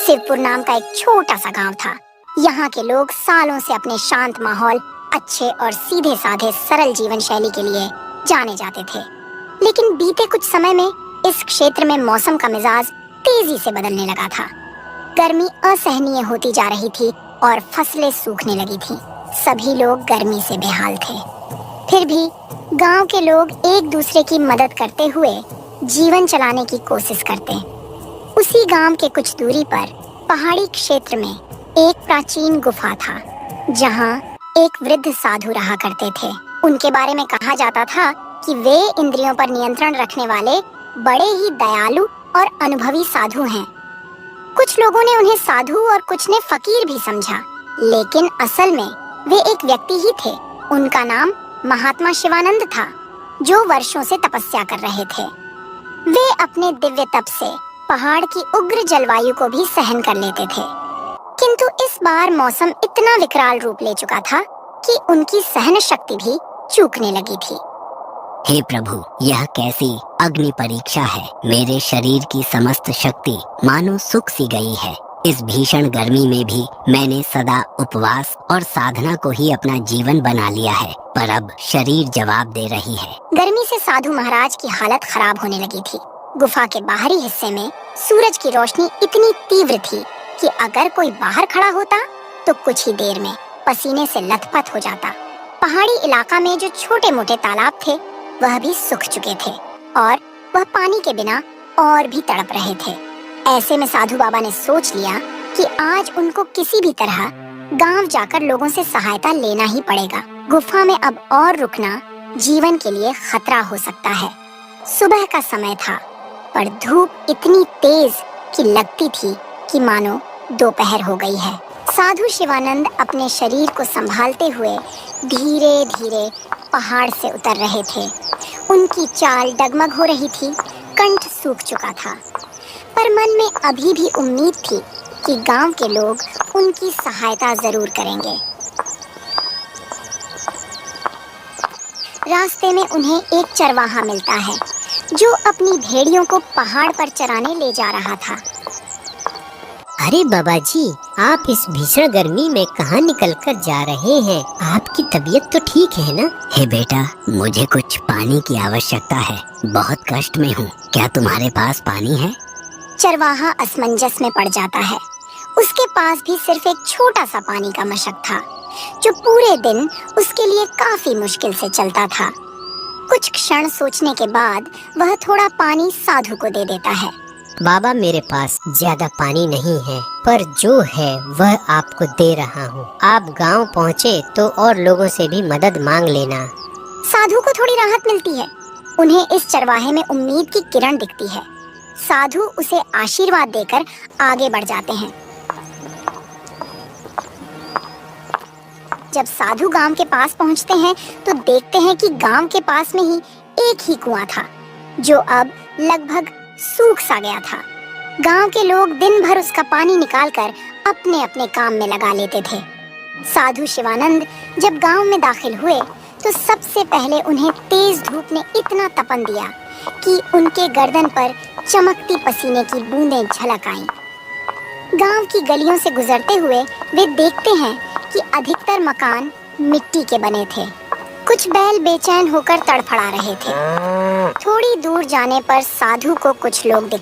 शिवपुर नाम का एक छोटा सा गांव था। यहाँ के लोग सालों से अपने शांत माहौल, अच्छे और सीधे साधे सरल जीवन शैली के लिए जाने जाते थे। लेकिन बीते कुछ समय में इस क्षेत्र में मौसम का मिजाज तेजी से बदलने लगा था। गर्मी असहनीय होती जा रही थी और फसलें सूखने लगी थीं। सभी लोग गर्मी से बेहाल थे। फिर भी गांव के लोग एक दूसरे की मदद करते हुए जीवन चलाने की कोशिश करते। उसी गांव के कुछ दूरी पर पहाड़ी क्षेत्र में एक प्राचीन गुफा था, जहां एक वृद्ध साधु रहा करते थे। उनके बारे में कहा जाता था कि वे इंद्रियों पर नियंत्रण रखने वाले बड़े ही दयालु और अनुभवी साधु हैं। कुछ लोगों ने उन्हें साधु और कुछ ने फकीर भी समझा, लेकिन असल में वे एक व्यक्ति ही थे। उनका नाम महात्मा शिवानंद था, जो वर्षों से तपस्या कर रहे थे। वे अपने दिव्य तप से पहाड़ की उग्र जलवायु को भी सहन कर लेते थे। किंतु इस बार मौसम इतना विकराल रूप ले चुका था कि उनकी सहन शक्ति भी चूकने लगी थी। हे प्रभु, यह कैसी अग्नि परीक्षा है। मेरे शरीर की समस्त शक्ति मानो सूख सी गई है। इस भीषण गर्मी में भी मैंने सदा उपवास और साधना को ही अपना जीवन बना लिया है, पर अब शरीर जवाब दे रही है। गर्मी से साधु महाराज की हालत खराब होने लगी थी। गुफा के बाहरी हिस्से में सूरज की रोशनी इतनी तीव्र थी कि अगर कोई बाहर खड़ा होता तो कुछ ही देर में पसीने से लथपथ हो जाता। पहाड़ी इलाका में जो छोटे मोटे तालाब थे वह भी सूख चुके थे और वह पानी के बिना और भी तड़प रहे थे। ऐसे में साधु बाबा ने सोच लिया कि आज उनको किसी भी तरह गांव जाकर लोगों से सहायता लेना ही पड़ेगा। गुफा में अब और रुकना जीवन के लिए खतरा हो सकता है। सुबह का समय था, पर धूप इतनी तेज कि लगती थी कि मानो दोपहर हो गई है। साधु शिवानंद अपने शरीर को संभालते हुए धीरे धीरे पहाड़ से उतर रहे थे। उनकी चाल डगमग हो रही थी, कंठ सूख चुका था, पर मन में अभी भी उम्मीद थी कि गांव के लोग उनकी सहायता जरूर करेंगे। रास्ते में उन्हें एक चरवाहा मिलता है, जो अपनी भेड़ियों को पहाड़ पर चराने ले जा रहा था। अरे बाबा जी, आप इस भीषण गर्मी में कहाँ निकल कर जा रहे हैं? आपकी तबीयत तो ठीक है ना? हे बेटा, मुझे कुछ पानी की आवश्यकता है। बहुत कष्ट में हूँ। क्या तुम्हारे पास पानी है? चरवाहा असमंजस में पड़ जाता है। उसके पास भी सिर्फ एक छोटा सा पानी का मशक था, जो पूरे दिन उसके लिए काफी मुश्किल से चलता था। कुछ क्षण सोचने के बाद वह थोड़ा पानी साधु को दे देता है। बाबा, मेरे पास ज्यादा पानी नहीं है, पर जो है वह आपको दे रहा हूँ। आप गांव पहुँचे तो और लोगों से भी मदद मांग लेना। साधु को थोड़ी राहत मिलती है। उन्हें इस चरवाहे में उम्मीद की किरण दिखती है। साधु उसे आशीर्वाद देकर आगे बढ़ जाते हैं। जब साधु गांव के पास पहुंचते हैं तो देखते हैं कि गांव के पास में ही एक ही कुआं था, जो अब लगभग सूख सा गया था। गांव के लोग दिन भर उसका पानी निकालकर अपने अपने काम में लगा लेते थे। साधु शिवानंद जब गांव में दाखिल हुए तो सबसे पहले उन्हें तेज धूप ने इतना तपन दिया कि उनके गर्दन पर चमकती पसीने की बूंदें झलक आईं। गांव की गलियों से गुजरते हुए वे देखते हैं कि अधिकतर मकान मिट्टी के बने थे। कुछ बैल बेचैन होकर तड़फड़ा रहे थे। थोड़ी दूर जाने पर साधु को कुछ लोग दिखाई